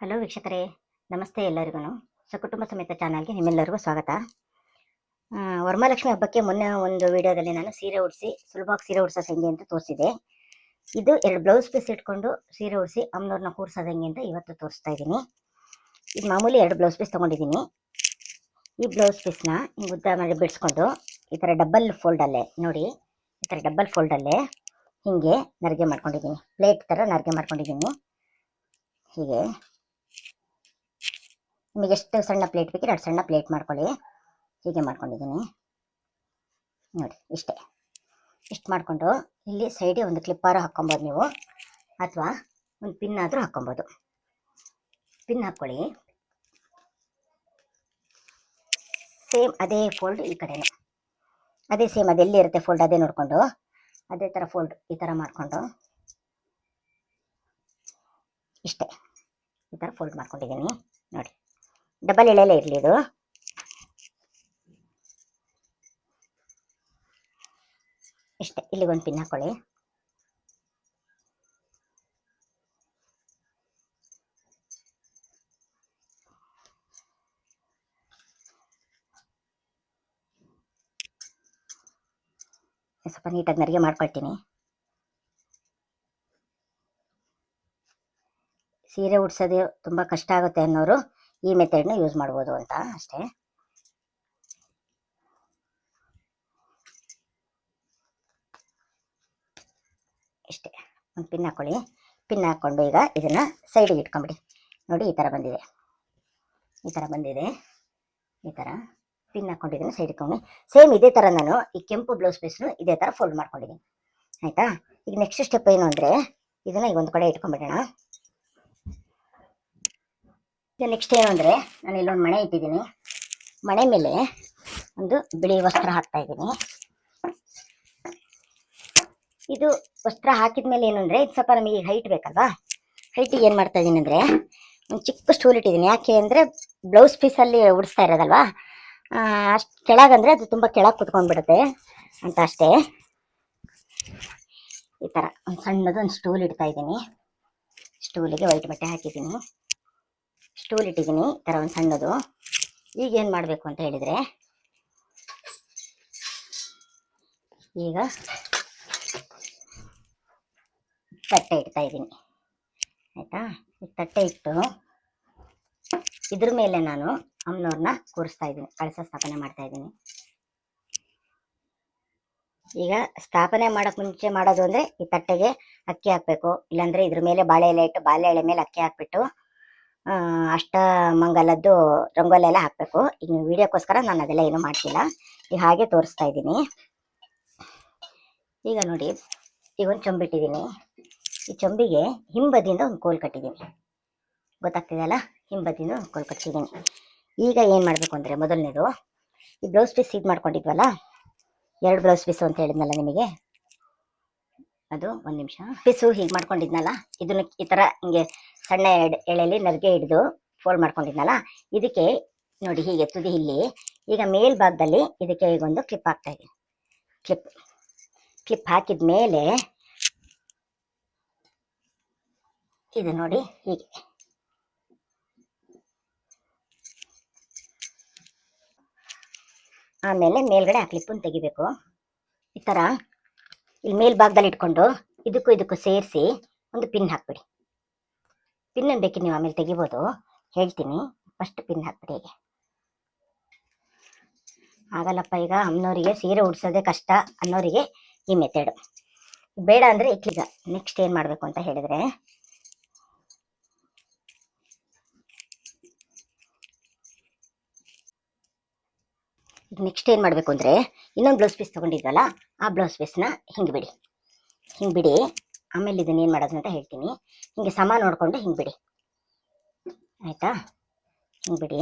Hello ವೀಕ್ಷಕರೇ, ನಮಸ್ತೆ ಎಲ್ಲರಿಗೂ. ಸಕುಟುಂಬ ಸಮೇತ ಚಾನಲ್ಗೆ ನಿಮ್ಮೆಲ್ಲರಿಗೂ ಸ್ವಾಗತ. ವರಮಹಾಲಕ್ಷ್ಮಿ ಹಬ್ಬಕ್ಕೆ ಮೊನ್ನೆ ಒಂದು ವಿಡಿಯೋದಲ್ಲಿ ನಾನು ಸೀರೆ ಉಡಿಸಿ ಸುಲಭವಾಗಿ ಸೀರೆ ಉಡ್ಸೋದು ಹೆಂಗೆ ಅಂತ ತೋರಿಸಿದೆ. ಇದು 2 ಬ್ಲೌಸ್ ಪೀಸ್ ಇಟ್ಕೊಂಡು ಸೀರೆ ಉಡಿಸಿ ಅಮ್ಮನವ್ರನ್ನ ಕೂರ್ಸೋದು ಹೆಂಗೆ ಅಂತ ಇವತ್ತು ತೋರಿಸ್ತಾ ಇದ್ದೀನಿ. ಇದು ಮಾಮೂಲಿ 2 ಬ್ಲೌಸ್ ಪೀಸ್ ತೊಗೊಂಡಿದ್ದೀನಿ. ಈ ಬ್ಲೌಸ್ ಪೀಸ್ನ ಹಿಂಗೆ ಉದ್ದ ಮಾಡಿ ಬಿಡಿಸ್ಕೊಂಡು ಈ ಥರ ಡಬಲ್ ಫೋಲ್ಡಲ್ಲೇ ನೋಡಿ, ಈ ಥರ ಡಬಲ್ ಫೋಲ್ಡಲ್ಲೇ ಹೀಗೆ ನರಿಗೆ ಮಾಡ್ಕೊಂಡಿದ್ದೀನಿ. ಪ್ಲೇಟ್ ಥರ ನರಿಗೆ ಮಾಡ್ಕೊಂಡಿದ್ದೀನಿ. ಹೀಗೆ ನಿಮಗೆ ಎಷ್ಟು ಸಣ್ಣ ಪ್ಲೇಟ್ ಬೇಕಿದ್ರೆ 2 ಸಣ್ಣ ಪ್ಲೇಟ್ ಮಾಡ್ಕೊಳ್ಳಿ. ಹೀಗೆ ಮಾಡ್ಕೊಂಡಿದ್ದೀನಿ ನೋಡಿ. ಇಷ್ಟು ಮಾಡಿಕೊಂಡು ಇಲ್ಲಿ ಸೈಡಿಗೆ ಒಂದು ಕ್ಲಿಪ್ಪಾರು ಹಾಕ್ಕೊಬೋದು ನೀವು, ಅಥವಾ ಒಂದು ಪಿನ್ ಆದರೂ ಹಾಕ್ಕೊಬೋದು. ಪಿನ್ ಹಾಕ್ಕೊಳ್ಳಿ. ಸೇಮ್ ಅದೇ ಫೋಲ್ಡ್ ಈ ಕಡೆನೂ ಅದೇ ಸೇಮ್, ಅದೆಲ್ಲಿ ಇರುತ್ತೆ ಫೋಲ್ಡ್ ಅದೇ ನೋಡಿಕೊಂಡು ಅದೇ ಥರ ಫೋಲ್ಡ್ ಈ ಥರ ಮಾಡಿಕೊಂಡು ಈ ಥರ ಫೋಲ್ಡ್ ಮಾಡ್ಕೊಂಡಿದ್ದೀನಿ ನೋಡಿ. ಡಬಲ್ ಎಳೆಯಲ್ಲೇ ಇರಲಿ ಇದು. ಇಲ್ಲಿಗೊಂದು ಪಿನ್ ಹಾಕೊಳ್ಳಿ. ಸ್ವಲ್ಪ ನೀಟಾಗಿ ನರಿಗೆ ಮಾಡ್ಕೊಳ್ತೀನಿ. ಸೀರೆ ಉಡ್ಸೋದು ತುಂಬ ಕಷ್ಟ ಆಗುತ್ತೆ ಅನ್ನೋರು ಈ ಮೆಥಡ್ನ ಯೂಸ್ ಮಾಡ್ಬೋದು ಅಂತ ಅಷ್ಟೇ. ಒಂದು ಪಿನ್ ಹಾಕೊಳ್ಳಿ. ಪಿನ್ ಹಾಕ್ಕೊಂಡು ಈಗ ಇದನ್ನು ಸೈಡಿಗೆ ಇಟ್ಕೊಂಬಿಡಿ. ನೋಡಿ ಈ ಥರ ಬಂದಿದೆ, ಈ ಥರ ಪಿನ್ ಹಾಕ್ಕೊಂಡಿದ್ದೀನಿ. ಸೈಡ್ ಇಟ್ಕೊಂಡು ಸೇಮ್ ಇದೇ ಥರ ನಾನು ಈ ಕೆಂಪು ಬ್ಲೌಸ್ ಪೀಸ್ನು ಇದೇ ಥರ ಫೋಲ್ಡ್ ಮಾಡ್ಕೊಂಡಿದ್ದೀನಿ. ಆಯಿತಾ? ಈಗ ನೆಕ್ಸ್ಟ್ ಸ್ಟೆಪ್ ಏನು ಅಂದರೆ ಇದನ್ನು ಈಗ ಒಂದು ಕಡೆ ಇಟ್ಕೊಂಡ್ಬಿಡೋಣ. ಈಗ ನೆಕ್ಸ್ಟ್ ಏನು ಅಂದರೆ ನಾನು ಇಲ್ಲೊಂದು ಮಣೆ ಇಟ್ಟಿದ್ದೀನಿ. ಮಣೆ ಮೇಲೆ ಒಂದು ಬಿಳಿ ವಸ್ತ್ರ ಹಾಕ್ತಾ ಇದ್ದೀನಿ. ಇದು ವಸ್ತ್ರ ಹಾಕಿದ ಮೇಲೆ ಏನು ಅಂದರೆ ಇದು ಸ್ವಲ್ಪ ನಮಗೆ ಹೈಟ್ ಬೇಕಲ್ವಾ. ಹೈಟಿಗೆ ಏನು ಮಾಡ್ತಾ ಇದ್ದೀನಿ ಅಂದರೆ ಒಂದು ಚಿಕ್ಕ ಸ್ಟೂಲ್ ಇಟ್ಟಿದ್ದೀನಿ. ಯಾಕೆ ಅಂದರೆ ಬ್ಲೌಸ್ ಪೀಸಲ್ಲಿ ಉಡಿಸ್ತಾ ಇರೋದಲ್ವಾ, ಅಷ್ಟು ಕೆಳಗಂದರೆ ಅದು ತುಂಬ ಕೆಳಗೆ ಕುತ್ಕೊಂಡ್ಬಿಡುತ್ತೆ ಅಂತ ಅಷ್ಟೇ. ಈ ಥರ ಒಂದು ಸಣ್ಣದು ಒಂದು ಸ್ಟೂಲ್ ಇಡ್ತಾ ಇದ್ದೀನಿ. ಸ್ಟೂಲಿಗೆ ವೈಟ್ ಬಟ್ಟೆ ಹಾಕಿದ್ದೀನಿ. ಸ್ಟೂಲ್ ಇಟ್ಟಿದ್ದೀನಿ ಈ ಥರ ಒಂದು ಸಣ್ಣದು. ಈಗ ಏನು ಮಾಡಬೇಕು ಅಂತ ಹೇಳಿದರೆ, ಈಗ ತಟ್ಟೆ ಇಡ್ತಾ ಇದ್ದೀನಿ. ಆಯಿತಾ? ಈ ತಟ್ಟೆ ಇಟ್ಟು ಇದ್ರ ಮೇಲೆ ನಾನು ಅಮ್ಮನವ್ರನ್ನ ಕೂರಿಸ್ತಾ ಇದ್ದೀನಿ, ಕಳಶ ಸ್ಥಾಪನೆ ಮಾಡ್ತಾ ಇದ್ದೀನಿ. ಈಗ ಸ್ಥಾಪನೆ ಮಾಡೋಕ್ಕೆ ಮುಂಚೆ ಮಾಡೋದು ಅಂದರೆ ಈ ತಟ್ಟೆಗೆ ಅಕ್ಕಿ ಹಾಕಬೇಕು, ಇಲ್ಲಾಂದರೆ ಇದ್ರ ಮೇಲೆ ಬಾಳೆ ಎಲೆ ಇಟ್ಟು ಬಾಳೆ ಎಲೆ ಮೇಲೆ ಅಕ್ಕಿ ಹಾಕ್ಬಿಟ್ಟು ಅಷ್ಟಮಂಗಲದ್ದು ರಂಗೋಲಿ ಎಲ್ಲ ಹಾಕಬೇಕು. ಈಗ ನೀವು ವಿಡಿಯೋಕ್ಕೋಸ್ಕರ ನಾನು ಅದೆಲ್ಲ ಏನೂ ಮಾಡ್ತಿಲ್ಲ, ಈಗ ಹಾಗೆ ತೋರಿಸ್ತಾ ಇದ್ದೀನಿ. ಈಗ ನೋಡಿ, ಈಗ ಒಂದು ಚೊಂಬಿಟ್ಟಿದ್ದೀನಿ. ಈ ಚೊಂಬಿಗೆ ಹಿಂಬದಿಯಿಂದ ಒಂದು ಕೋಲ್ ಕಟ್ಟಿದ್ದೀನಿ. ಗೊತ್ತಾಗ್ತಿದೆಯಲ್ಲ, ಹಿಂಬದಿಯಿಂದ ಒಂದು ಕೋಲ್ ಕಟ್ಟಿದ್ದೀನಿ. ಈಗ ಏನು ಮಾಡಬೇಕು ಅಂದರೆ ಮೊದಲನೇದು ಈ ಬ್ಲೌಸ್ ಪೀಸ್ ಇದು ಮಾಡ್ಕೊಂಡಿದ್ವಲ್ಲ, 2 ಬ್ಲೌಸ್ ಪೀಸು ಅಂತ ಹೇಳಿದ್ನಲ್ಲ ನಿಮಗೆ, ಅದು ಒಂದು ನಿಮಿಷ. ಪೀಸು ಹೀಗೆ ಮಾಡ್ಕೊಂಡಿದ್ನಲ್ಲ, ಇದನ್ನು ಈ ಥರ ಹಿಂಗೆ ಸಣ್ಣ ಎಳೆಯಲ್ಲಿ ನರಿಗೆ ಹಿಡಿದು ಫೋಲ್ಡ್ ಮಾಡ್ಕೊಂಡಿದ್ನಲ್ಲ, ಇದಕ್ಕೆ ನೋಡಿ ಹೀಗೆ ತುದಿ ಇಲ್ಲಿ. ಈಗ ಮೇಲ್ಭಾಗದಲ್ಲಿ ಇದಕ್ಕೆ ಈಗೊಂದು ಕ್ಲಿಪ್ ಹಾಕ್ತಾ ಇದ್ದೀನಿ. ಕ್ಲಿಪ್ ಹಾಕಿದ ಮೇಲೆ ಇದು ನೋಡಿ ಹೀಗೆ ಆಮೇಲೆ ಮೇಲ್ಗಡೆ ಆ ಕ್ಲಿಪ್ಪನ್ನು ತೆಗಿಬೇಕು. ಈ ಥರ ಇಲ್ಲಿ ಮೇಲ್ಭಾಗದಲ್ಲಿ ಇಟ್ಕೊಂಡು ಇದಕ್ಕೂ ಸೇರಿಸಿ ಒಂದು ಪಿನ್ ಹಾಕ್ಬಿಡಿ. ಪಿನ್ನನ್ನು ಬೇಕಿ ನೀವು ಆಮೇಲೆ ತೆಗಿಬೋದು, ಹೇಳ್ತೀನಿ. ಫಸ್ಟ್ ಪಿನ್ ಹಾಕ್ಬಿಡಿ. ಹೇಗೆ ಆಗಲ್ಲಪ್ಪ, ಈಗ ಅಮ್ಮನವರಿಗೆ ಸೀರೆ ಉಡ್ಸೋದೇ ಕಷ್ಟ ಅನ್ನೋರಿಗೆ ಈ ಮೆಥಡು ಬೇಡ ಅಂದರೆ ಈಗ ನೆಕ್ಸ್ಟ್ ಏನು ಮಾಡಬೇಕು ಅಂತ ಹೇಳಿದರೆ, ಈಗ ನೆಕ್ಸ್ಟ್ ಏನು ಮಾಡಬೇಕು ಅಂದರೆ ಇನ್ನೊಂದು ಬ್ಲೌಸ್ ಪೀಸ್ ತೊಗೊಂಡಿದ್ವಲ್ಲ, ಆ ಬ್ಲೌಸ್ ಪೀಸ್ನ ಹಿಂಗೆ ಬಿಡಿ. ಆಮೇಲೆ ಇದನ್ನ ಏನು ಮಾಡೋದು ಅಂತ ಹೇಳ್ತೀನಿ. ಹಿಂಗೆ ಸಮ ನೋಡಿಕೊಂಡು ಹಿಂಗೆ ಬಿಡಿ. ಆಯಿತಾ? ಹಿಂಗೆ ಬಿಡಿ.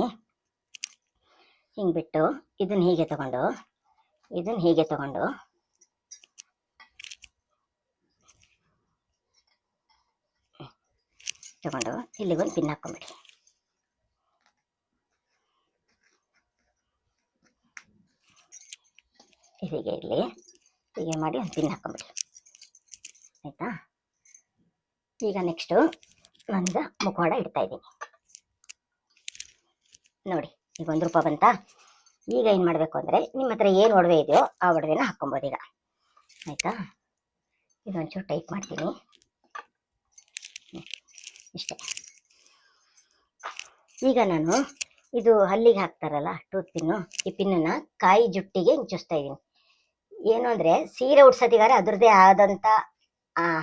ಹಿಂಗೆ ಬಿಟ್ಟು ಇದನ್ನು ಹೀಗೆ ತಗೊಂಡು ಇಲ್ಲಿಗೊಂದು ಪಿನ್ ಹಾಕ್ಕೊಂಬಿಡಿ. ಹೀಗೆ ಇರಲಿ. ಹೀಗೆ ಮಾಡಿ ಒಂದು ಪಿನ್ ಹಾಕ್ಕೊಂಬಿಡಿ. ಆಯಿತಾ? ಈಗ ನೆಕ್ಸ್ಟು ಒಂದು ಮುಖವಾಡ ಇಡ್ತಾ ಇದ್ದೀನಿ. ನೋಡಿ ಈಗ 1 ರೂಪಾಯಿ ಬಂತಾ. ಈಗ ಏನು ಮಾಡಬೇಕು ಅಂದರೆ ನಿಮ್ಮ ಹತ್ರ ಏನು ಒಡವೆ ಇದೆಯೋ ಆ ಒಡವೆನ ಹಾಕ್ಕೊಬೋದು ಈಗ. ಆಯಿತಾ, ಇದೊಂಚೂರು ಟೈಟ್ ಮಾಡ್ತೀನಿ ಇಷ್ಟೇ. ಈಗ ನಾನು ಇದು ಹಲ್ಲಿಗೆ ಹಾಕ್ತಾರಲ್ಲ ಟೂತ್ ಪಿನ್ನು, ಈ ಪಿನ್ನನ್ನು ಕಾಯಿ ಜುಟ್ಟಿಗೆ ಚುಚ್ತಾ ಇದ್ದೀನಿ. ಏನು ಅಂದರೆ ಸೀರೆ ಉಡ್ಸೋದಿಗಾರೆ ಅದರದ್ದೇ ಆದಂಥ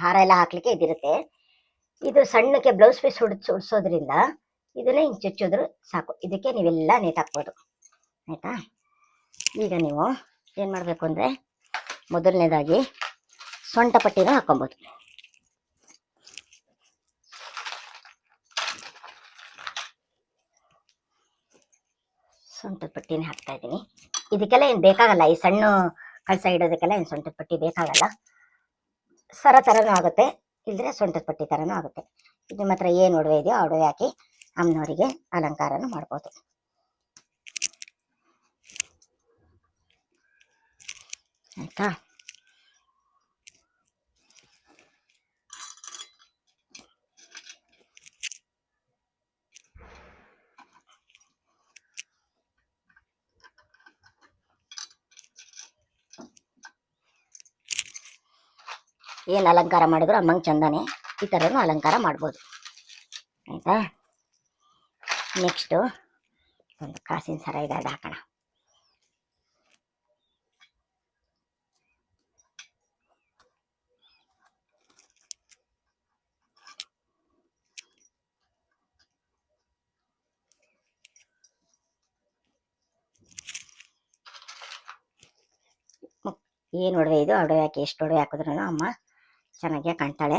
ಹಾರ ಎಲ್ಲ ಹಾಕ್ಲಿಕ್ಕೆ ಇದಿರುತ್ತೆ. ಇದು ಸಣ್ಣಕ್ಕೆ ಬ್ಲೌಸ್ ಪೀಸ್ ಉಡ್ಸೋದ್ರಿಂದ ಇದನ್ನ ಹಿಂಗೆ ಚುಚ್ಚಿದ್ರು ಸಾಕು. ಇದಕ್ಕೆ ನೀವೆಲ್ಲ ನೇತಾಕ್ಬೋದು. ಆಯಿತಾ, ಈಗ ನೀವು ಏನು ಮಾಡಬೇಕು ಅಂದರೆ ಮೊದಲನೇದಾಗಿ ಸೊಂಟ ಪಟ್ಟಿನ ಹಾಕ್ಕೊಬೋದು. ಸೊಂಟದ ಪಟ್ಟಿನೇ ಹಾಕ್ತಾ ಇದ್ದೀನಿ. ಇದಕ್ಕೆಲ್ಲ ಏನು ಬೇಕಾಗಲ್ಲ, ಈ ಸಣ್ಣ ಕಳಸ ಇಡೋದಕ್ಕೆಲ್ಲ ಏನು ಸೊಂಟದ ಪಟ್ಟಿ ಬೇಕಾಗಲ್ಲ. ಸರ ಥರನೂ ಆಗುತ್ತೆ, ಇಲ್ಲದ್ರೆ ಸೊಂಟದ ಪಟ್ಟಿ ಥರನೂ ಆಗುತ್ತೆ. ನಿಮ್ಮ ಹತ್ರ ಏನು ಒಡವೆ ಇದೆಯೋ ಆ ಒಡವೆ ಹಾಕಿ ಅಮ್ಮನವರಿಗೆ ಅಲಂಕಾರನೂ ಮಾಡ್ಬೋದು. ಆಯಿತಾ, ಏನು ಅಲಂಕಾರ ಮಾಡಿದ್ರು ಅಮ್ಮಂಗೆ ಚಂದನೇ, ಈ ಥರನೂ ಅಲಂಕಾರ ಮಾಡ್ಬೋದು. ಆಯಿತಾ, ನೆಕ್ಸ್ಟು ಒಂದು ಕಾಸಿನ ಸರ ಇದೆ, ಅದು ಹಾಕೋಣ. ಏನು ಒಡವೆ ಇದೆಯೋ ಆ ಒಡವೆ ಹಾಕಿ, ಎಷ್ಟು ಒಡವೆ ಹಾಕಿದ್ರೂ ಅಮ್ಮ ಚೆನ್ನಾಗೇ ಕಾಣ್ತಾಳೆ.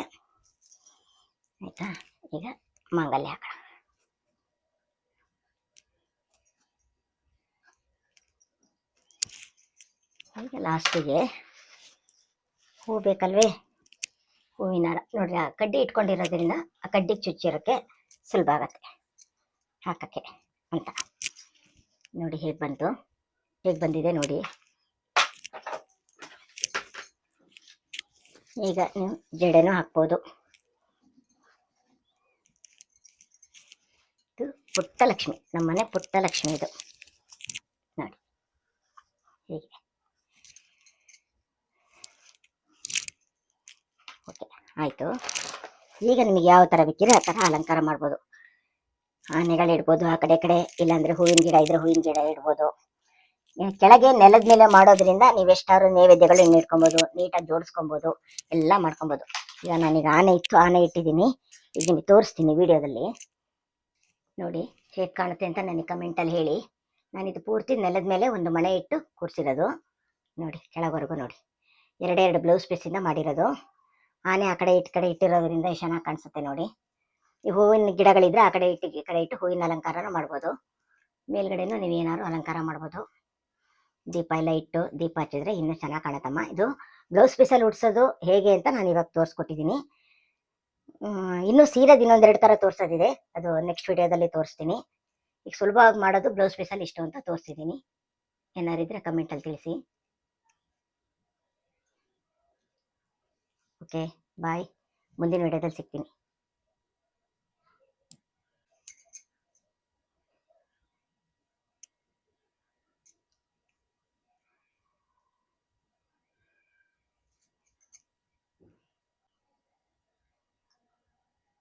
ಆಯಿತಾ, ಈಗ ಮಾಂಗಲ್ಯ ಹಾಕೋಣ. ಈಗ ಲಾಸ್ಟಿಗೆ ಹೂ ಬೇಕಲ್ವೇ, ಹೂವಿನ ಹಾರ. ನೋಡ್ರಿ, ಆ ಕಡ್ಡಿ ಇಟ್ಕೊಂಡಿರೋದ್ರಿಂದ ಆ ಕಡ್ಡಿಗೆ ಚುಚ್ಚಿರೋಕ್ಕೆ ಸುಲಭ ಆಗತ್ತೆ ಹಾಕೋಕ್ಕೆ ಅಂತ. ನೋಡಿ ಹೇಗೆ ಬಂದಿದೆ ನೋಡಿ. ಈಗ ನೀವು ಜಡೆನೂ ಹಾಕ್ಬೋದು. ಇದು ಪುಟ್ಟ ಲಕ್ಷ್ಮಿ, ನಮ್ಮನೆ ಪುಟ್ಟ ಲಕ್ಷ್ಮಿ ಇದು ನೋಡಿ ಹೀಗೆ. ಓಕೆ, ಆಯಿತು. ಈಗ ನಿಮಗೆ ಯಾವ ಥರ ಬೇಕಿದ್ರೆ ಆ ಥರ ಅಲಂಕಾರ ಮಾಡ್ಬೋದು. ಆನೆಗಳಿಡ್ಬೋದು ಆ ಕಡೆ ಇಲ್ಲಾಂದರೆ ಹೂವಿನ ಗಿಡ ಇದ್ರೆ ಹೂವಿನ ಗಿಡ ಇಡ್ಬೋದು. ಕೆಳಗೆ ನೆಲದ ಮೇಲೆ ಮಾಡೋದ್ರಿಂದ ನೀವೆಷ್ಟಾದ್ರು ನೈವೇದ್ಯಗಳು ಇನ್ನು ಇಟ್ಕೊಬೋದು, ನೀಟಾಗಿ ಜೋಡಿಸ್ಕೊಬೋದು, ಎಲ್ಲ ಮಾಡ್ಕೊಬೋದು. ಈಗ ನಾನೀಗ ಆನೆ ಇಟ್ಟಿದ್ದೀನಿ, ಈಗ ನಿಮಗೆ ತೋರಿಸ್ತೀನಿ ವಿಡಿಯೋದಲ್ಲಿ. ನೋಡಿ ಹೇಗೆ ಕಾಣುತ್ತೆ ಅಂತ ನನಗೆ ಕಮೆಂಟಲ್ಲಿ ಹೇಳಿ. ನಾನಿದು ಪೂರ್ತಿ ನೆಲದ ಮೇಲೆ ಒಂದು ಮಣೆ ಇಟ್ಟು ಕೂರಿಸಿರೋದು ನೋಡಿ, ಕೆಳವರೆಗೂ ನೋಡಿ. 2 ಬ್ಲೌಸ್ ಪೀಸಿಂದ ಮಾಡಿರೋದು. ಆನೆ ಆ ಕಡೆ ಇಟ್ಟಿರೋದ್ರಿಂದ ಚೆನ್ನಾಗಿ ಕಾಣಿಸುತ್ತೆ ನೋಡಿ. ಈ ಹೂವಿನ ಗಿಡಗಳಿದ್ರೆ ಆ ಕಡೆ ಇಟ್ಟು ಹೂವಿನ ಅಲಂಕಾರನೂ ಮಾಡ್ಬೋದು. ಮೇಲ್ಗಡೆನೂ ನೀವು ಏನಾದ್ರು ಅಲಂಕಾರ ಮಾಡ್ಬೋದು. ದೀಪ ಎಲ್ಲ ಇಟ್ಟು ದೀಪ ಹಚ್ಚಿದ್ರೆ ಇನ್ನೂ ಚೆನ್ನಾಗಿ ಕಾಣುತ್ತಮ್ಮ. ಇದು ಬ್ಲೌಸ್ ಪೀಸಲ್ಲಿ ಉಡ್ಸೋದು ಹೇಗೆ ಅಂತ ನಾನು ಇವಾಗ ತೋರಿಸ್ಕೊಟ್ಟಿದ್ದೀನಿ. ಇನ್ನೂ ಸೀರೆದು ಇನ್ನೊಂದೆರಡು ಥರ ತೋರಿಸೋದಿದೆ, ಅದು ನೆಕ್ಸ್ಟ್ ವಿಡಿಯೋದಲ್ಲಿ ತೋರಿಸ್ತೀನಿ. ಈಗ ಸುಲಭವಾಗಿ ಮಾಡೋದು ಬ್ಲೌಸ್ ಪೀಸಲ್ಲಿ ಇಷ್ಟು ಅಂತ ತೋರಿಸ್ತಿದ್ದೀನಿ. ಏನಾರಿದ್ರೆ ಕಮೆಂಟಲ್ಲಿ ತಿಳಿಸಿ. ಓಕೆ, ಬಾಯ್. ಮುಂದಿನ ವಿಡಿಯೋದಲ್ಲಿ ಸಿಗ್ತೀನಿ.